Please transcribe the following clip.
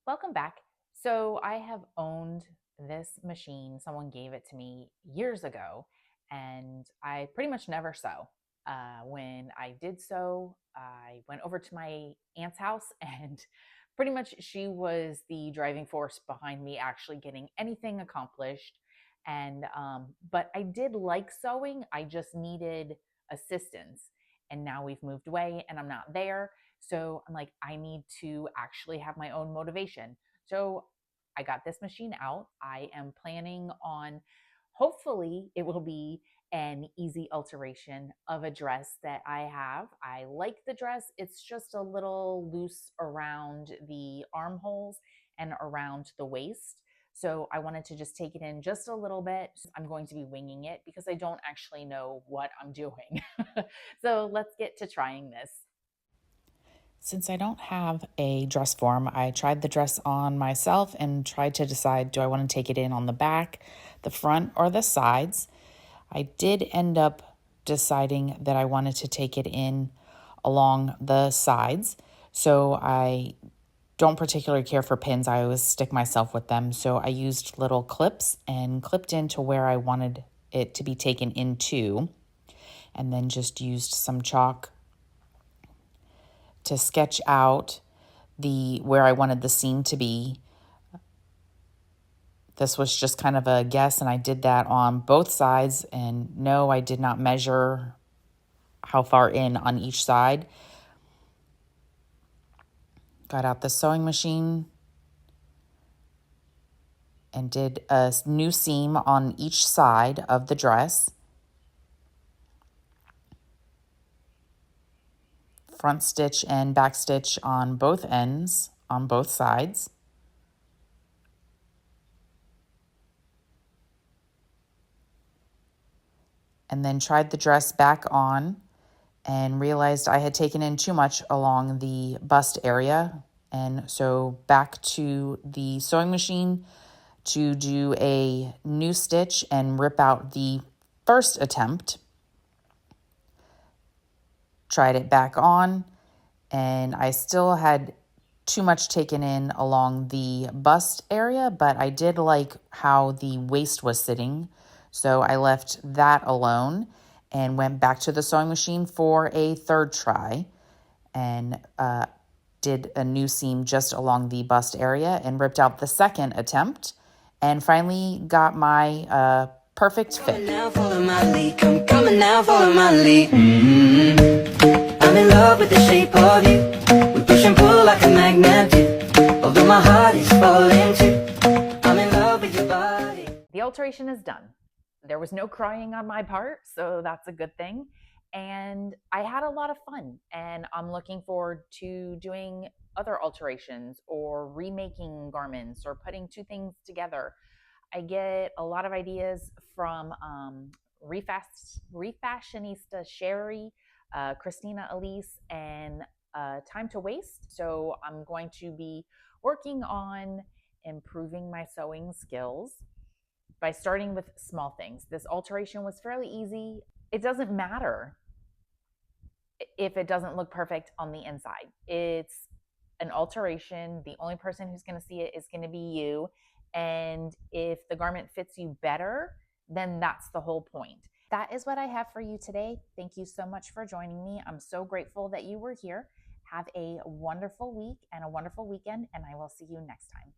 Welcome back. So, I have owned this machine. Someone gave it to me years ago, and I pretty much never sew. When I did sew, I went over to my aunt's house, and pretty much she was the driving force behind me actually getting anything accomplished. But I did like sewing, I just needed assistance. And now we've moved away, and I'm not there, so I'm like, I need to actually have my own motivation. So I got this machine out. I am planning on, hopefully, it will be an easy alteration of a dress that I have. I like the dress, it's just a little loose around the armholes and around the waist. So I wanted to just take it in just a little bit. I'm going to be winging it because I don't actually know what I'm doing. So let's get to trying this. Since I don't have a dress form, I tried the dress on myself and tried to decide, do I want to take it in on the back, the front, or the sides? I did end up deciding that I wanted to take it in along the sides. So I don't particularly care for pins. I always stick myself with them. So I used little clips and clipped into where I wanted it to be taken into, and then just used some chalk to sketch out the where I wanted the seam to be. This was just kind of a guess, and I did that on both sides. And no, I did not measure how far in on each side. Got out the sewing machine and did a new seam on each side of the dress. Front stitch and back stitch on both ends on both sides. And then tried the dress back on and realized I had taken in too much along the bust area. And so back to the sewing machine to do a new stitch and rip out the first attempt. Tried it back on, and I still had too much taken in along the bust area, but I did like how the waist was sitting. So I left that alone and went back to the sewing machine for a third try and did a new seam just along the bust area and ripped out the second attempt and finally got my perfect fit. Now follow my lead, coming now, follow my lead. I'm in love with the shape of you. We push and pull like a magnet do. Although my heart is falling too. I'm in love with your body. The alteration is done. There was no crying on my part, so that's a good thing. And I had a lot of fun, and I'm looking forward to doing other alterations or remaking garments or putting two things together. I get a lot of ideas from Refashionista Sherry, Christina Elise, and Time to Waste. So I'm going to be working on improving my sewing skills by starting with small things. This alteration was fairly easy. It doesn't matter if it doesn't look perfect on the inside. It's an alteration. The only person who's going to see it is going to be you. And if the garment fits you better, then that's the whole point. That is what I have for you today. Thank you so much for joining me. I'm so grateful that you were here. Have a wonderful week and a wonderful weekend, and I will see you next time.